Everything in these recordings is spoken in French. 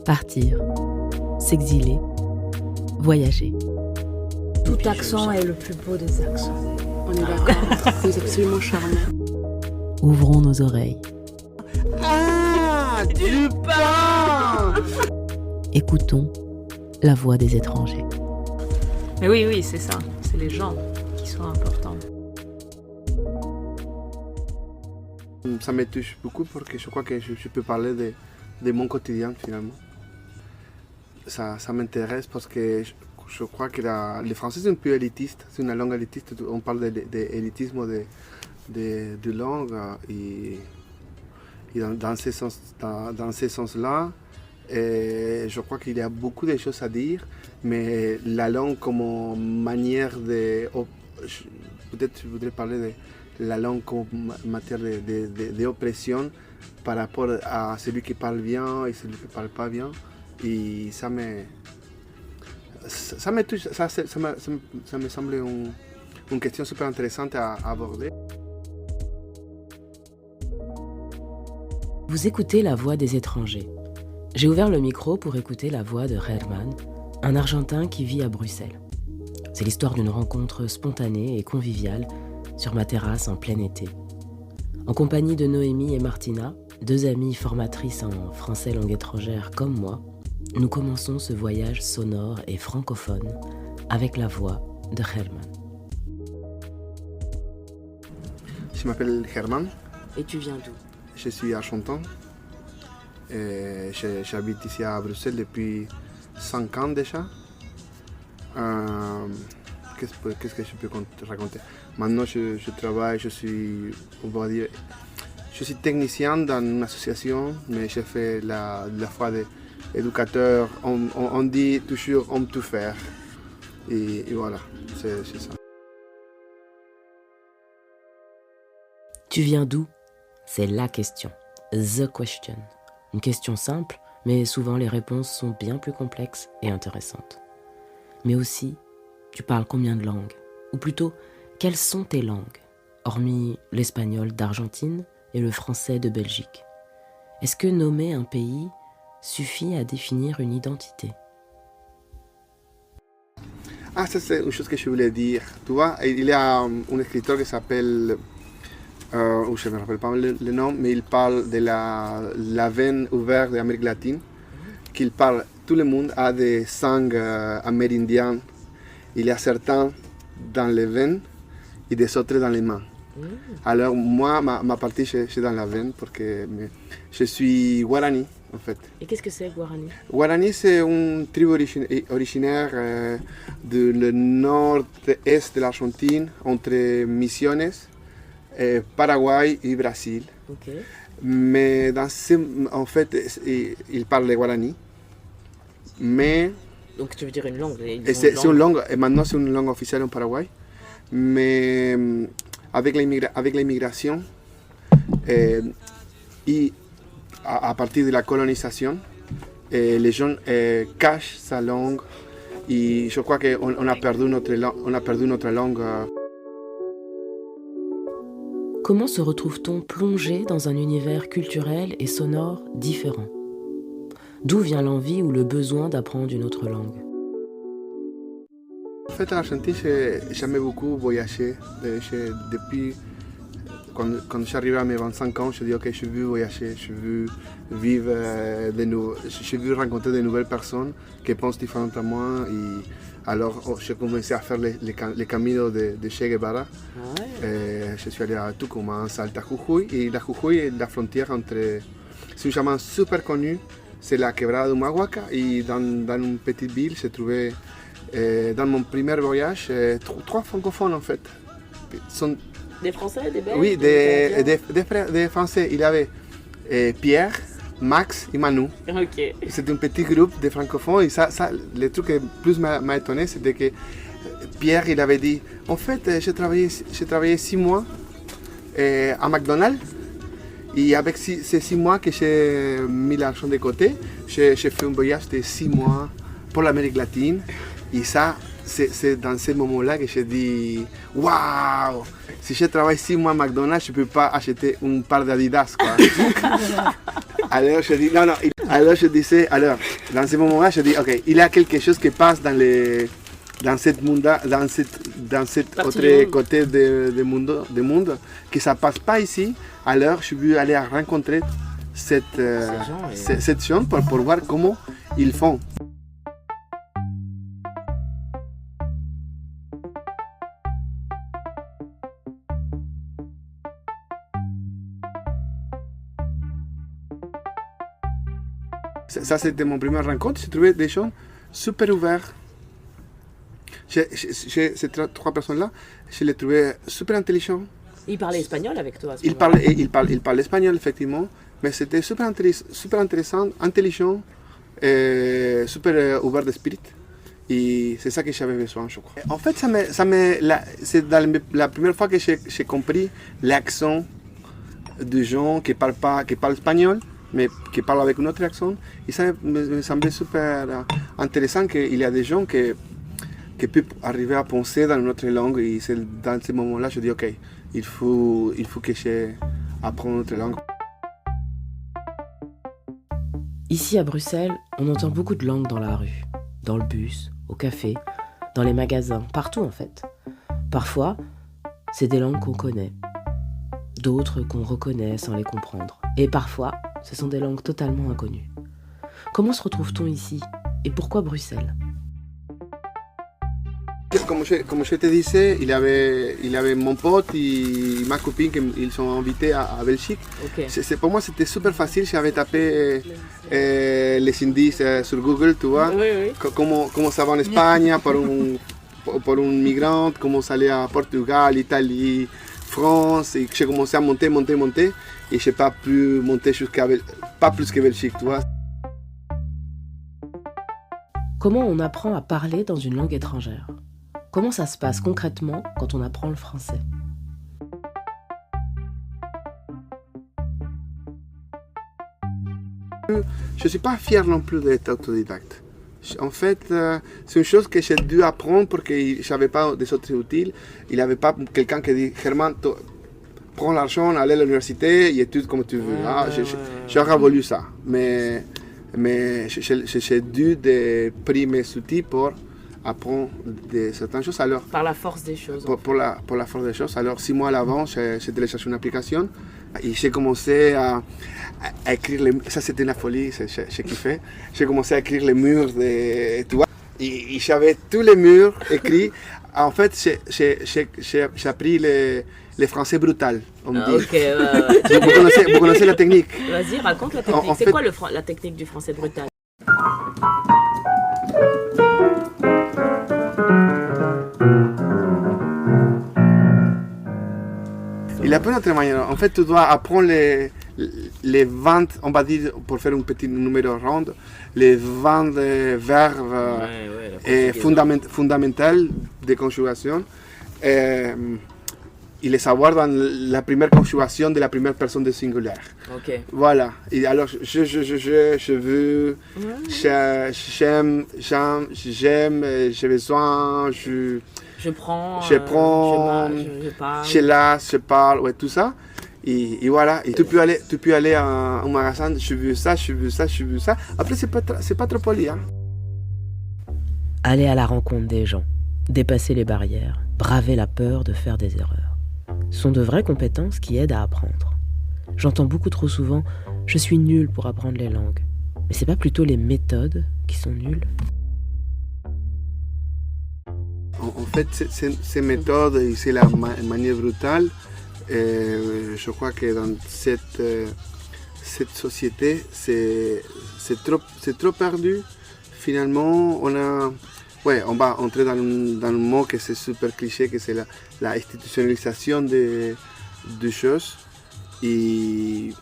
Partir, s'exiler, voyager. Tout accent est le plus beau des accents. On est d'accord, c'est absolument charmant. Ouvrons nos oreilles. Ah, du pain! Écoutons la voix des étrangers. Mais oui, c'est ça. C'est les gens qui sont importants. Ça me touche beaucoup parce que je crois que je peux parler de mon quotidien finalement. Ça m'intéresse parce que je crois que le français c'est un peu élitiste, c'est une langue élitiste. On parle d'élitisme de langue et dans ce sens-là, je crois qu'il y a beaucoup de choses à dire, mais la langue comme manière de... Peut-être je voudrais parler de la langue comme matière d'oppression par rapport à celui qui parle bien et celui qui ne parle pas bien. Et ça me touche, ça me semble une question super intéressante à aborder. Vous écoutez la voix des étrangers. J'ai ouvert le micro pour écouter la voix de Germán, un Argentin qui vit à Bruxelles. C'est l'histoire d'une rencontre spontanée et conviviale sur ma terrasse en plein été. En compagnie de Noémie et Martina, deux amies formatrices en français langue étrangère comme moi, nous commençons ce voyage sonore et francophone avec la voix de Germán. Je m'appelle Germán. Et tu viens d'où ? Je suis argentin. J'habite ici à Bruxelles depuis 5 ans déjà. Qu'est-ce que je peux raconter? Maintenant, je travaille, je suis technicien dans une association, mais je fais la fois d'éducateur. On dit toujours homme tout faire. Et voilà, c'est ça. Tu viens d'où ? C'est la question. The question. Une question simple, mais souvent les réponses sont bien plus complexes et intéressantes. Mais aussi, tu parles combien de langues ? Ou plutôt, quelles sont tes langues ? Hormis l'espagnol d'Argentine et le français de Belgique. Est-ce que nommer un pays suffit à définir une identité ? Ah, ça c'est une chose que je voulais dire. Tu vois, il y a un écrivain qui s'appelle... je ne me rappelle pas le nom, mais il parle de la veine ouverte d'Amérique latine, qu'il parle, tout le monde a des sangs amérindiens. Il y a certains dans les veines et des autres dans les mains. Alors moi, ma partie, c'est dans la veine parce que je suis Guarani, en fait. Et qu'est-ce que c'est, Guarani ? Guarani, c'est une tribu originaire du nord-est de l'Argentine, entre Misiones, Paraguay et Brésil. Okay. Mais en fait, il parle le Guarani. Mais... Donc tu veux dire une langue ? C'est une langue, et maintenant c'est une langue officielle au Paraguay. Mais avec l'immigration, et à partir de la colonisation, les gens cachent sa langue. Et je crois qu'on a perdu notre langue. Comment se retrouve-t-on plongé dans un univers culturel et sonore différent ? D'où vient l'envie ou le besoin d'apprendre une autre langue ? En fait, en Argentine, j'ai jamais beaucoup voyagé. Depuis quand j'arrive à mes 25 ans, je dis ok, je veux voyager, je veux vivre, je veux rencontrer de nouvelles personnes qui pensent différemment à moi. Et alors, j'ai commencé à faire les caminos de Che Guevara. Je suis allé à Tucumán, Salta, Jujuy. Et la Jujuy est la frontière entre... C'est un chemin super connu, c'est la Quebrada de Humahuaca. Et dans une petite ville, j'ai trouvé, dans mon premier voyage, 3 francophones en fait. Des Français, des Belges ? Oui, des Français. Il y avait Pierre, Max et Manu. Ok. C'était un petit groupe de francophones. Et ça, le truc qui plus m'a étonné, c'était que Pierre, il avait dit, en fait, j'ai travaillé 6 mois à McDonald's. Et avec ces 6 mois que j'ai mis l'argent de côté, j'ai fait un voyage de 6 mois pour l'Amérique latine. Et ça, c'est dans ce moment-là que j'ai dit, waouh, si je travaille 6 mois à McDonald's, je ne peux pas acheter une paire d'Adidas, quoi. Alors je dis, non, Alors je disais, alors, dans ce moment-là, je dis, ok, il y a quelque chose qui passe dans cette monde, dans cet autre côté du monde, que ça passe pas ici. Alors je veux aller rencontrer cette gens pour voir comment ils font. Ça, c'était mon première rencontre. J'ai trouvé des gens super ouverts. Ces trois personnes-là, je les trouvais super intelligents. Il parlait espagnol avec toi à ce Ils parlaient espagnol, effectivement, mais c'était super intéressant, intelligent, et super ouvert d'esprit. Et c'est ça que j'avais besoin, je crois. En fait, c'est la première fois que j'ai compris l'accent de gens qui parlent espagnol, mais qui parlent avec un autre accent. Et ça me semblait super intéressant qu'il y a des gens qui peuvent arriver à penser dans une autre langue. Et c'est dans ce moment-là, je dis, ok, il faut que j'apprenne une autre langue. Ici à Bruxelles, on entend beaucoup de langues dans la rue, dans le bus, au café, dans les magasins, partout en fait. Parfois, c'est des langues qu'on connaît, d'autres qu'on reconnaît sans les comprendre. Et parfois, ce sont des langues totalement inconnues. Comment se retrouve-t-on ici? Et pourquoi Bruxelles? Comme je te disais, il y avait mon pote et ma copine qui sont invités à Belgique. Okay. Pour moi, c'était super facile. J'avais tapé les indices sur Google, tu vois. Oui. Comment ça va en Espagne pour un migrant, comment ça allait à Portugal, Italie, France. Et j'ai commencé à monter. Et je n'ai pas pu monter pas plus que Belgique, tu vois. Comment on apprend à parler dans une langue étrangère? Comment ça se passe concrètement quand on apprend le français? Je ne suis pas fier non plus d'être autodidacte. En fait, c'est une chose que j'ai dû apprendre parce que je n'avais pas des autres outils. Il n'y avait pas quelqu'un qui dit « Germain, prends l'argent, allez à l'université et étude comme tu veux. » J'aurais voulu ça. Mais j'ai dû prendre mes outils pour apprendre certaines choses. Alors, par la force des choses. Pour la force des choses. Alors, 6 mois avant, j'ai téléchargé une application et j'ai commencé à écrire ça, c'était une folie, j'ai kiffé. J'ai commencé à écrire les murs tu vois. Et j'avais tous les murs écrits. En fait, j'ai appris les français brutal, on me dit. Okay, vous connaissez la technique? Vas-y, raconte la technique. C'est quoi la technique du français brutal? Il y a pas d'autre manière. En fait, tu dois apprendre les 20, on va dire, pour faire un petit numéro rond, les 20 verbes fondamentaux de conjugation. Et les savoir dans la première conjugation de la première personne du singulier. Ok. Voilà. Et alors, je veux, j'aime, j'ai besoin, je prends, je parle, je parle, ouais, tout ça. Et voilà. Et tu peux aller à un magasin, je veux ça. Après, c'est pas trop poli. Hein. Aller à la rencontre des gens, dépasser les barrières, braver la peur de faire des erreurs. Ce sont de vraies compétences qui aident à apprendre. J'entends beaucoup trop souvent « je suis nul pour apprendre les langues ». Mais c'est pas plutôt les méthodes qui sont nulles? En fait, ces méthodes et c'est la manière brutale. Je crois que dans cette société, c'est trop perdu. Finalement, on va entrer dans un mot que c'est super cliché, que c'est la institutionnalisation des choses. Et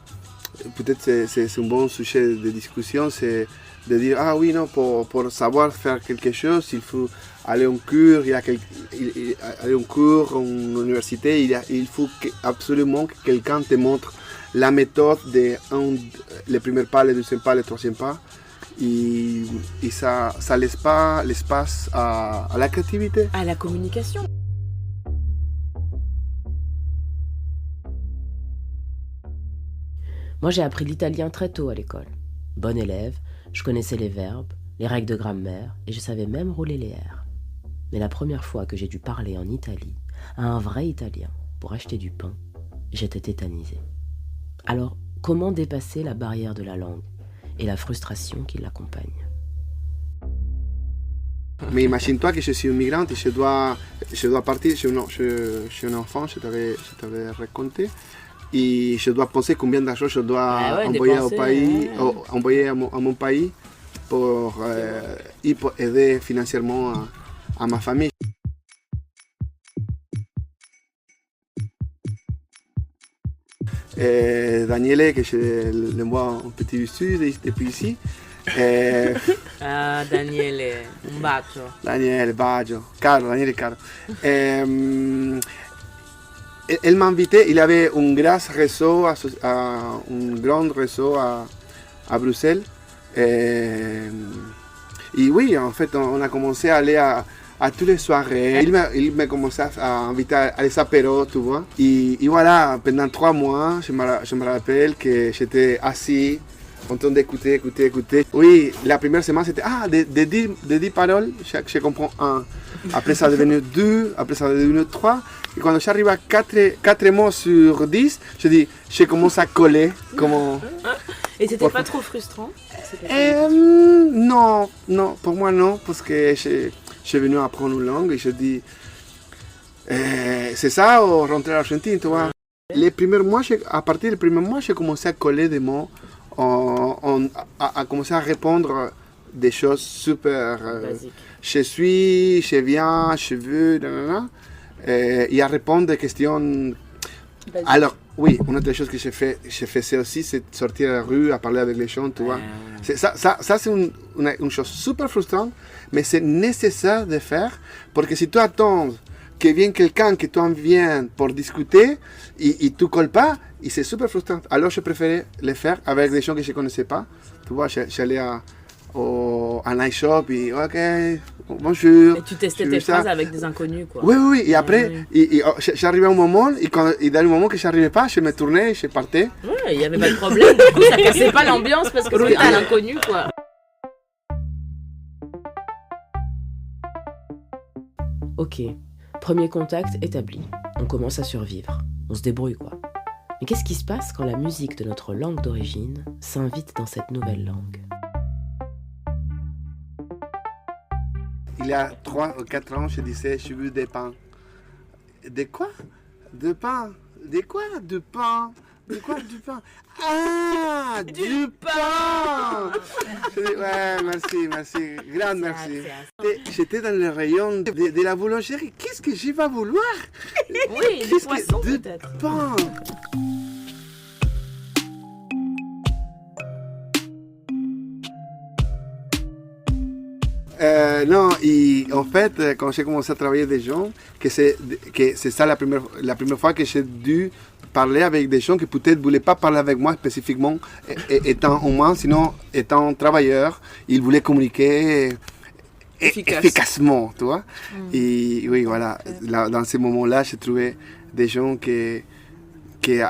peut-être c'est un bon sujet de discussion, c'est de dire, ah oui, non, pour savoir faire quelque chose, il faut aller en cours, aller en cours, en université, il faut absolument que quelqu'un te montre la méthode le premier pas, le deuxième pas, le troisième pas. Et ça laisse pas l'espace à la créativité. À la communication. Moi, j'ai appris l'italien très tôt à l'école. Bonne élève, je connaissais les verbes, les règles de grammaire et je savais même rouler les R. Mais la première fois que j'ai dû parler en Italie à un vrai Italien pour acheter du pain, j'étais tétanisée. Alors, comment dépasser la barrière de la langue et la frustration qui l'accompagne? Mais imagine-toi que je suis une migrante et je dois partir, je suis un enfant, je t'avais raconté, et je dois penser combien d'argent je dois envoyer au pays, envoyer à mon pays pour aider financièrement à ma famille. Daniele, que je l'envoie un petit bisou depuis ici. Ah, Daniele, un bacio. Daniele, bacio. Daniele caro. Elle m'a invité, il avait un grand réseau, à Bruxelles. Et oui, en fait, on a commencé à aller à toutes les soirées. Il m'a commencé à inviter à les apéros, tu vois. Et voilà, pendant 3 mois, je me rappelle que j'étais assis, en train d'écouter. Oui, la première semaine, c'était de 10 paroles, je comprends 1. Après, ça est devenu 2, après, ça est devenu 3. Et quand j'arrive à 4 mots sur 10, je commence à coller. Et c'était pas trop frustrant? Non, pour moi non, parce que je suis venu apprendre une langue et je dis, c'est ça ou rentrer à l'Argentine, tu vois. Les premiers mois, à partir des premiers mois, j'ai commencé à coller des mots, à commencer à répondre des choses super Basique. Je suis, je viens, je veux, et à répondre des questions. Basique. Alors, oui, une autre chose que je faisais aussi, c'est sortir à la rue, à parler avec les gens, tu vois. Ça c'est une chose super frustrante, mais c'est nécessaire de faire, parce que si tu attends que vienne quelqu'un que tu viens pour discuter, et tu ne colles pas, et c'est super frustrant. Alors, je préférais le faire avec des gens que je ne connaissais pas. Tu vois, j'allais à un night shop et ok, bonjour. Et tu testais tes phrases avec des inconnus, quoi. Oui. Et après, j'arrivais à un moment, et dans le moment que je n'arrivais pas, je me tournais et je partais. Ouais, il n'y avait pas de problème. Du coup, ça cassait pas l'ambiance parce que c'était à l'inconnu, quoi. Ok, premier contact établi. On commence à survivre. On se débrouille, quoi. Mais qu'est-ce qui se passe quand la musique de notre langue d'origine s'invite dans cette nouvelle langue? Il y a 3 ou 4 ans, je disais, je veux des pains. De quoi? De pain. De quoi? De pain. De quoi? Du pain. Ah, du pain. Je dis, ouais, merci. Grand merci. J'étais dans le rayon de la boulangerie. Qu'est-ce que je vais vouloir? Oui, des poissons peut-être. Pain. Non, et en fait, quand j'ai commencé à travailler avec des gens, que c'est ça la première fois que j'ai dû parler avec des gens qui peut-être ne voulaient pas parler avec moi spécifiquement, étant humain, sinon étant travailleur, ils voulaient communiquer efficacement, tu vois. Et oui, voilà, dans ces moments-là, j'ai trouvé des gens il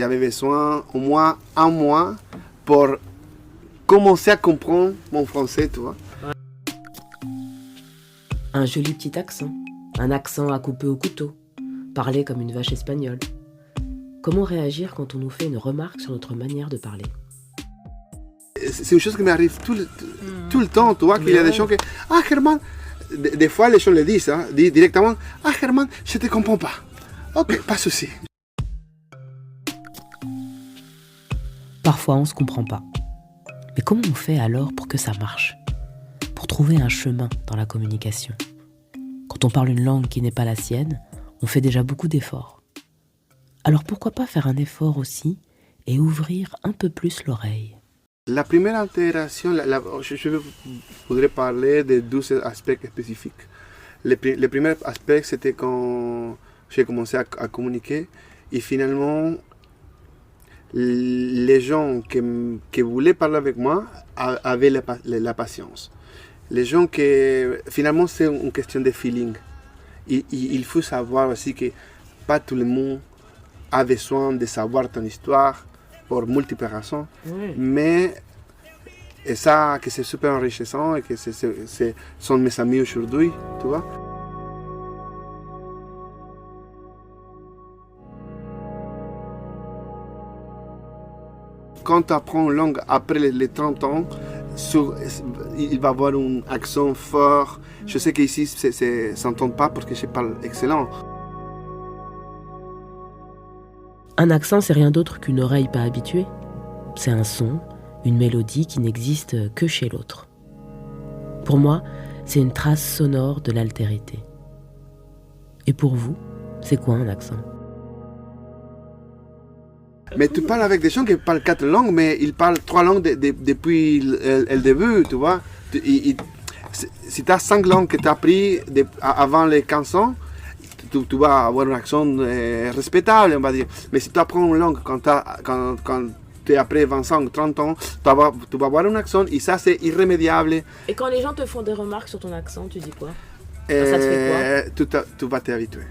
avait besoin au moins 1 mois pour commencer à comprendre mon français, tu vois. Un joli petit accent, un accent à couper au couteau, parler comme une vache espagnole. Comment réagir quand on nous fait une remarque sur notre manière de parler? C'est une chose qui m'arrive tout le temps, tu vois, qu'il y a des gens qui... Ah, Herman, des fois les gens le disent, directement. Ah, Herman, je te comprends pas. Ok, pas de souci. Parfois, on se comprend pas. Mais comment on fait alors pour que ça marche? Pour trouver un chemin dans la communication? Quand on parle une langue qui n'est pas la sienne, on fait déjà beaucoup d'efforts. Alors pourquoi pas faire un effort aussi et ouvrir un peu plus l'oreille? La première intégration, je voudrais parler de 2 aspects spécifiques. Le premier aspect, c'était quand j'ai commencé à communiquer et finalement, les gens qui voulaient parler avec moi avaient la patience. Les gens qui, finalement, c'est une question de feeling. Il faut savoir aussi que pas tout le monde a besoin de savoir ton histoire pour multiples raisons. Oui. Mais et ça, que c'est super enrichissant et que sont mes amis aujourd'hui, tu vois. Quand tu apprends une langue après les 30 ans, il va avoir un accent fort. Je sais qu'ici, ça ne s'entend pas parce que je parle excellent. Un accent, c'est rien d'autre qu'une oreille pas habituée. C'est un son, une mélodie qui n'existe que chez l'autre. Pour moi, c'est une trace sonore de l'altérité. Et pour vous, c'est quoi un accent ? Mais tu parles avec des gens qui parlent 4 langues, mais ils parlent 3 langues depuis le début, tu vois. Si tu as 5 langues que tu as appris avant les 15 ans, tu vas avoir un accent respectable, on va dire. Mais si tu apprends une langue quand tu es après 25, 30 ans, tu vas avoir un accent et ça c'est irrémédiable. Et quand les gens te font des remarques sur ton accent, tu dis quoi? Ça te fait quoi? Tu vas t'habituer.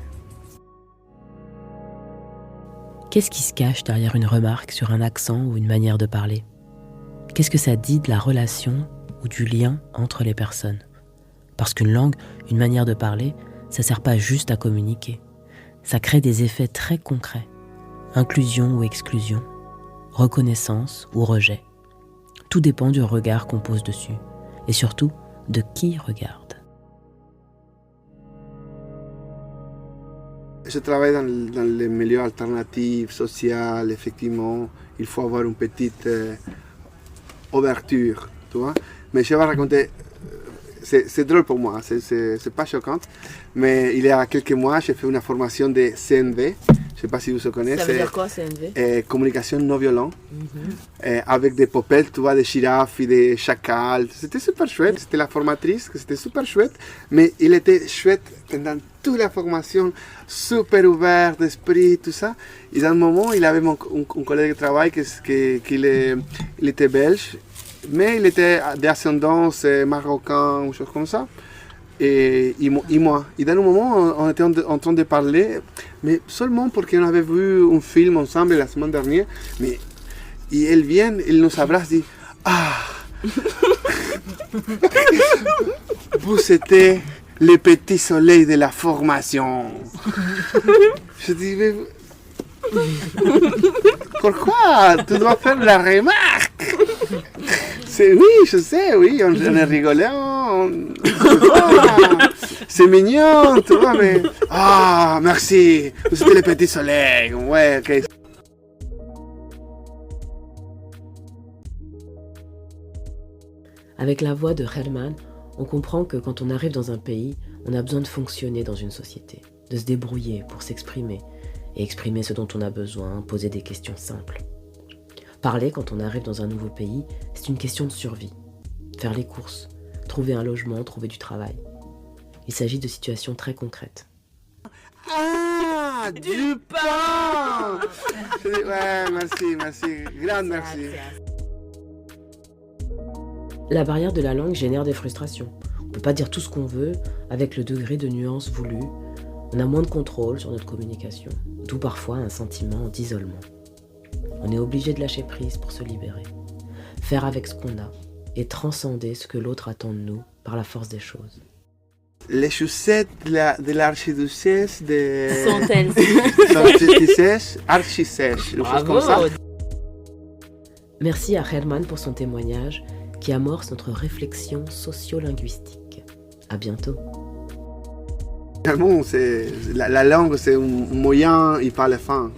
Qu'est-ce qui se cache derrière une remarque sur un accent ou une manière de parler ? Qu'est-ce que ça dit de la relation ou du lien entre les personnes ? Parce qu'une langue, une manière de parler, ça ne sert pas juste à communiquer. Ça crée des effets très concrets. Inclusion ou exclusion, reconnaissance ou rejet. Tout dépend du regard qu'on pose dessus. Et surtout, de qui regarde. Je travaille dans les milieux alternatifs, social, effectivement. Il faut avoir une petite ouverture, tu vois. Mais je vais raconter, c'est drôle pour moi, c'est pas choquant. Mais il y a quelques mois, j'ai fait une formation de CNV. Je ne sais pas si vous le connaissez. Ça veut dire quoi, CNV? Communication non violente. Avec des popettes, tu vois, des girafes et des chacals. C'était super chouette. C'était la formatrice, c'était super chouette. Mais il était chouette pendant toute la formation, super ouvert d'esprit, tout ça. Et dans un moment, il avait un collègue de travail il était belge, mais il était d'ascendance marocaine ou chose comme ça. Et moi. Et dans un moment, on était en train de parler, mais seulement parce qu'on avait vu un film ensemble la semaine dernière. Mais et elle vient, elle nous abrace et dit « Ah, vous étiez les petits soleils de la formation. » Je dis « Mais pourquoi tu dois faire la remarque ?» Oui, je sais, oui, on est rigolant, c'est mignon, tu vois, mais... Ah, merci, vous êtes les petits soleils, ouais, ok. Avec la voix de Herman, on comprend que quand on arrive dans un pays, on a besoin de fonctionner dans une société, de se débrouiller pour s'exprimer, et exprimer ce dont on a besoin, poser des questions simples. Parler quand on arrive dans un nouveau pays, c'est une question de survie. Faire les courses, trouver un logement, trouver du travail. Il s'agit de situations très concrètes. Ah, du pain! Ouais, merci, grand merci. La barrière de la langue génère des frustrations. On ne peut pas dire tout ce qu'on veut avec le degré de nuance voulu. On a moins de contrôle sur notre communication, d'où parfois un sentiment d'isolement. On est obligé de lâcher prise pour se libérer, faire avec ce qu'on a et transcender ce que l'autre attend de nous par la force des choses. Les chaussettes de l'archiduchesse de... Sont-elles Sont archi-sèches, une chose comme ça. Merci à Herman pour son témoignage qui amorce notre réflexion socio-linguistique. À bientôt. Finalement, la langue, c'est un moyen et pas la fin.